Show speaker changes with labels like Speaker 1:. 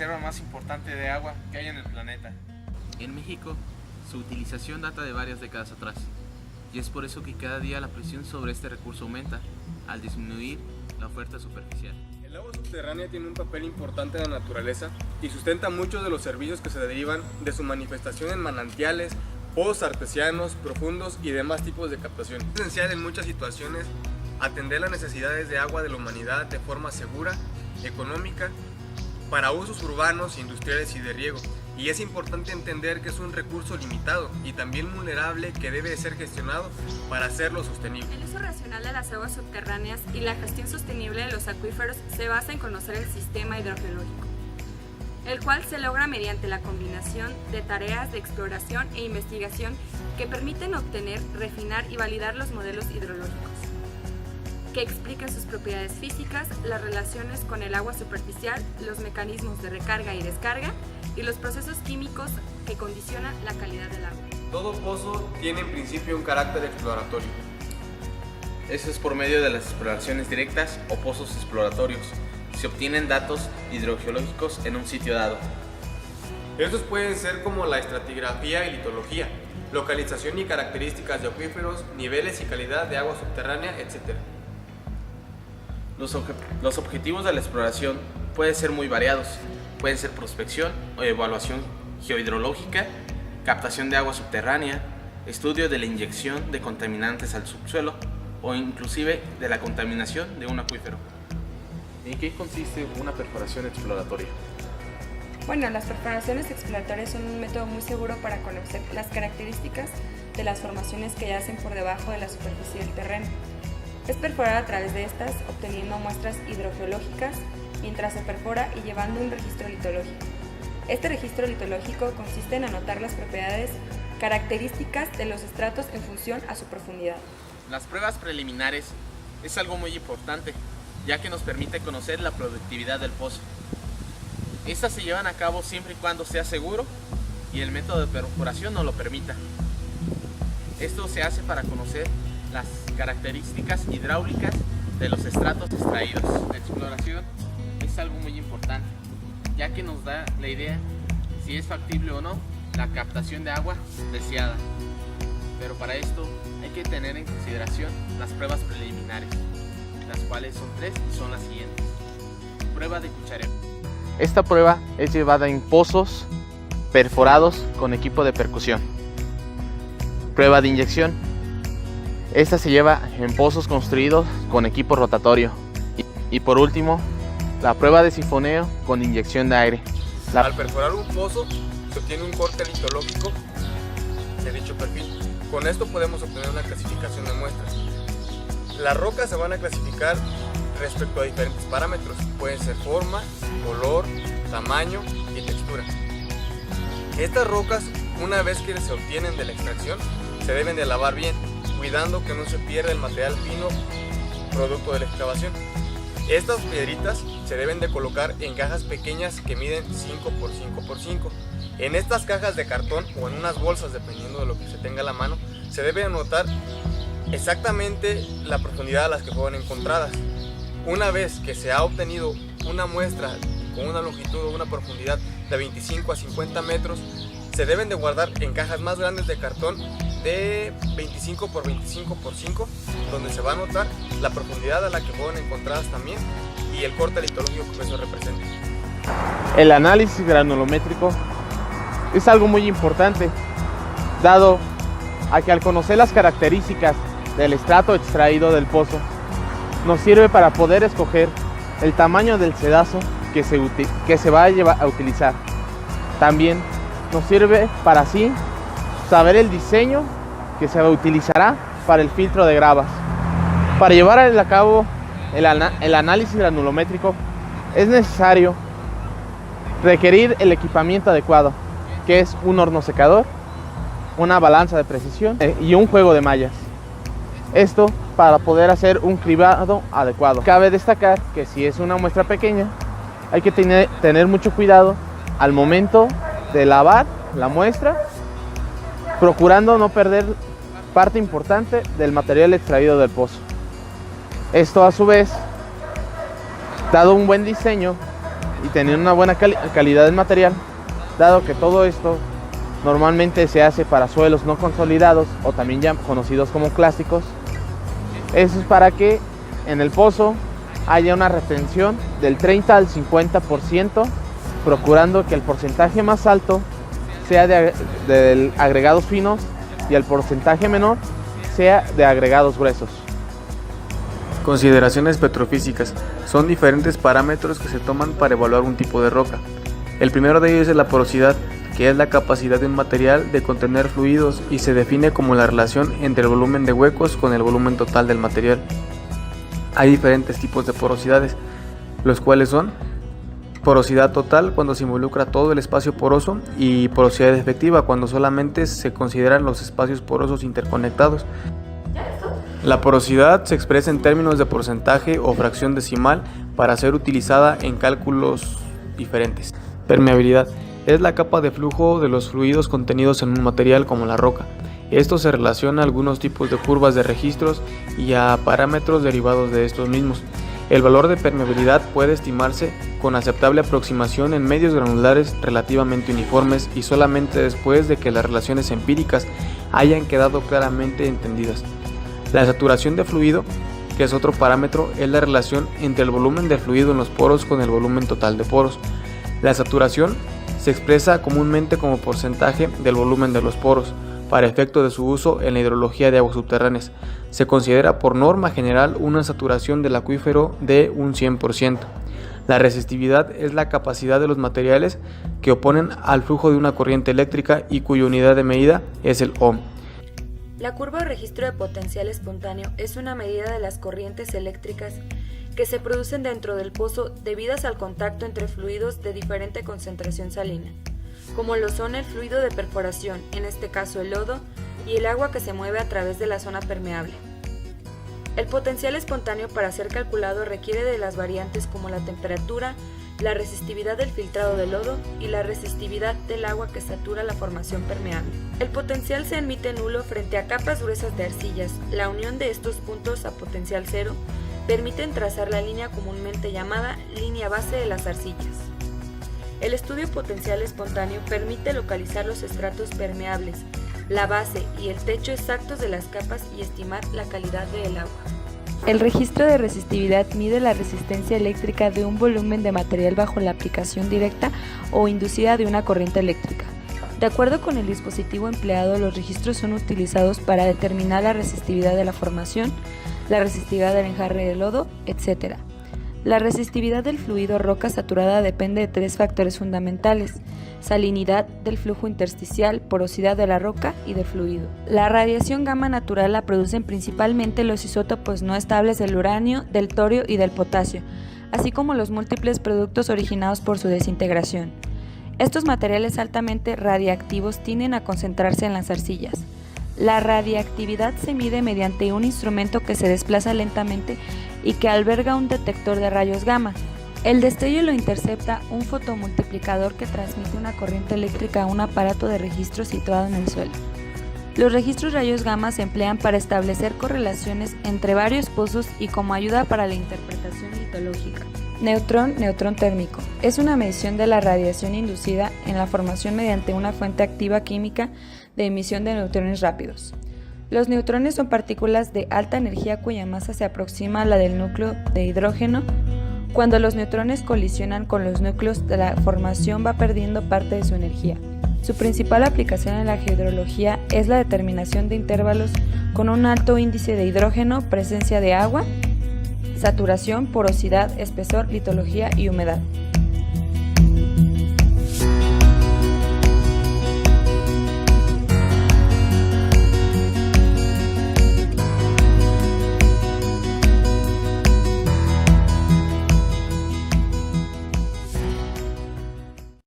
Speaker 1: reserva más importante de agua que hay en el planeta.
Speaker 2: En México, su utilización data de varias décadas atrás, y es por eso que cada día la presión sobre este recurso aumenta, al disminuir la oferta superficial.
Speaker 3: El agua subterránea tiene un papel importante en la naturaleza y sustenta muchos de los servicios que se derivan de su manifestación en manantiales, pozos artesianos, profundos y demás tipos de captación. Es esencial en muchas situaciones atender las necesidades de agua de la humanidad de forma segura, económica, para usos urbanos, industriales y de riego. Y es importante entender que es un recurso limitado y también vulnerable que debe de ser gestionado para hacerlo sostenible.
Speaker 4: El uso racional de las aguas subterráneas y la gestión sostenible de los acuíferos se basa en conocer el sistema hidrogeológico, el cual se logra mediante la combinación de tareas de exploración e investigación que permiten obtener, refinar y validar los modelos hidrológicos, que explican sus propiedades físicas, las relaciones con el agua superficial, los mecanismos de recarga y descarga y los procesos químicos que condicionan la calidad del agua.
Speaker 3: Todo pozo tiene en principio un carácter exploratorio.
Speaker 2: Eso es por medio de las exploraciones directas o pozos exploratorios. Se obtienen datos hidrogeológicos en un sitio dado.
Speaker 3: Estos pueden ser como la estratigrafía y litología, localización y características de acuíferos, niveles y calidad de agua subterránea, etc.
Speaker 2: Los objetivos de la exploración pueden ser muy variados. Pueden ser prospección o evaluación geohidrológica, captación de agua subterránea, estudio de la inyección de contaminantes al subsuelo o inclusive de la contaminación de un acuífero. ¿En qué consiste una perforación exploratoria?
Speaker 4: Bueno, las perforaciones exploratorias son un método muy seguro para conocer las características de las formaciones que yacen por debajo de la superficie del terreno. Es perforar a través de estas, obteniendo muestras hidrogeológicas mientras se perfora y llevando un registro litológico. Este registro litológico consiste en anotar las propiedades características de los estratos en función a su profundidad.
Speaker 2: Las pruebas preliminares es algo muy importante, ya que nos permite conocer la productividad del pozo. Estas se llevan a cabo siempre y cuando sea seguro y el método de perforación nos lo permita. Esto se hace para conocer las características hidráulicas de los estratos extraídos. La exploración es algo muy importante, ya que nos da la idea si es factible o no la captación de agua deseada. Pero para esto hay que tener en consideración las pruebas preliminares, las cuales son 3 y son las siguientes. Prueba de cuchareo. Esta prueba es llevada en pozos perforados con equipo de percusión. Prueba de inyección. Esta se lleva en pozos construidos con equipo rotatorio. Y por último, la prueba de sifoneo con inyección de aire.
Speaker 3: Al perforar un pozo se obtiene un corte litológico de dicho perfil. Con esto podemos obtener una clasificación de muestras. Las rocas se van a clasificar respecto a diferentes parámetros. Pueden ser forma, color, tamaño y textura. Estas rocas, una vez que se obtienen de la extracción, se deben de lavar bien, cuidando que no se pierda el material fino producto de la excavación. Estas piedritas se deben de colocar en cajas pequeñas que miden 5 por 5 por 5. En estas cajas de cartón o en unas bolsas, dependiendo de lo que se tenga a la mano, se debe anotar exactamente la profundidad a las que fueron encontradas. Una vez que se ha obtenido una muestra con una longitud o una profundidad de 25 a 50 metros, se deben de guardar en cajas más grandes de cartón de 25 por 25 por 5, donde se va a anotar la profundidad a la que fueron encontradas también y el corte litológico que eso representa.
Speaker 2: El análisis granulométrico es algo muy importante, dado a que al conocer las características del estrato extraído del pozo, nos sirve para poder escoger el tamaño del sedazo que se va a utilizar. También nos sirve para así saber el diseño que se utilizará para el filtro de gravas. Para llevar a cabo el análisis granulométrico es necesario requerir el equipamiento adecuado, que es un horno secador, una balanza de precisión y un juego de mallas. Esto para poder hacer un cribado adecuado. Cabe destacar que si es una muestra pequeña, hay que tener mucho cuidado al momento de lavar la muestra, procurando no perder parte importante del material extraído del pozo. Esto a su vez, dado un buen diseño, y tener una buena calidad del material, dado que todo esto normalmente se hace para suelos no consolidados o también ya conocidos como clásicos. Eso es para que en el pozo haya una retención del 30 al 50%, procurando que el porcentaje más alto sea de agregados finos y el porcentaje menor sea de agregados gruesos.
Speaker 3: Consideraciones petrofísicas. Son diferentes parámetros que se toman para evaluar un tipo de roca. El primero de ellos es la porosidad, que es la capacidad de un material de contener fluidos y se define como la relación entre el volumen de huecos con el volumen total del material. Hay diferentes tipos de porosidades, los cuales son porosidad total cuando se involucra todo el espacio poroso y porosidad efectiva cuando solamente se consideran los espacios porosos interconectados. La porosidad se expresa en términos de porcentaje o fracción decimal para ser utilizada en cálculos diferentes. Permeabilidad es la capa de flujo de los fluidos contenidos en un material como la roca. Esto se relaciona a algunos tipos de curvas de registros y a parámetros derivados de estos mismos. El valor de permeabilidad puede estimarse con aceptable aproximación en medios granulares relativamente uniformes y solamente después de que las relaciones empíricas hayan quedado claramente entendidas. La saturación de fluido, que es otro parámetro, es la relación entre el volumen de fluido en los poros con el volumen total de poros. La saturación se expresa comúnmente como porcentaje del volumen de los poros, para efecto de su uso en la hidrología de aguas subterráneas. Se considera por norma general una saturación del acuífero de un 100%. La resistividad es la capacidad de los materiales que oponen al flujo de una corriente eléctrica y cuya unidad de medida es el ohm.
Speaker 4: La curva o registro de potencial espontáneo es una medida de las corrientes eléctricas que se producen dentro del pozo debidas al contacto entre fluidos de diferente concentración salina, como lo son el fluido de perforación, en este caso el lodo, y el agua que se mueve a través de la zona permeable. El potencial espontáneo para ser calculado requiere de las variantes como la temperatura, la resistividad del filtrado del lodo y la resistividad del agua que satura la formación permeable. El potencial se admite nulo frente a capas gruesas de arcillas. La unión de estos puntos a potencial cero permiten trazar la línea comúnmente llamada línea base de las arcillas. El estudio potencial espontáneo permite localizar los estratos permeables, la base y el techo exactos de las capas y estimar la calidad del agua. El registro de resistividad mide la resistencia eléctrica de un volumen de material bajo la aplicación directa o inducida de una corriente eléctrica. De acuerdo con el dispositivo empleado, los registros son utilizados para determinar la resistividad de la formación, la resistividad del enjarre de lodo, etc. La resistividad del fluido roca saturada depende de tres factores fundamentales: salinidad del flujo intersticial, porosidad de la roca y del fluido. La radiación gamma natural la producen principalmente los isótopos no estables del uranio, del torio y del potasio, así como los múltiples productos originados por su desintegración. Estos materiales altamente radiactivos tienden a concentrarse en las arcillas. La radiactividad se mide mediante un instrumento que se desplaza lentamente y que alberga un detector de rayos gamma. El destello lo intercepta un fotomultiplicador que transmite una corriente eléctrica a un aparato de registro situado en el suelo. Los registros rayos gamma se emplean para establecer correlaciones entre varios pozos y como ayuda para la interpretación litológica. Neutrón térmico. Es una medición de la radiación inducida en la formación mediante una fuente activa química de emisión de neutrones rápidos. Los neutrones son partículas de alta energía cuya masa se aproxima a la del núcleo de hidrógeno. Cuando los neutrones colisionan con los núcleos, la formación va perdiendo parte de su energía. Su principal aplicación en la geodrología es la determinación de intervalos con un alto índice de hidrógeno, presencia de agua, saturación, porosidad, espesor, litología y humedad.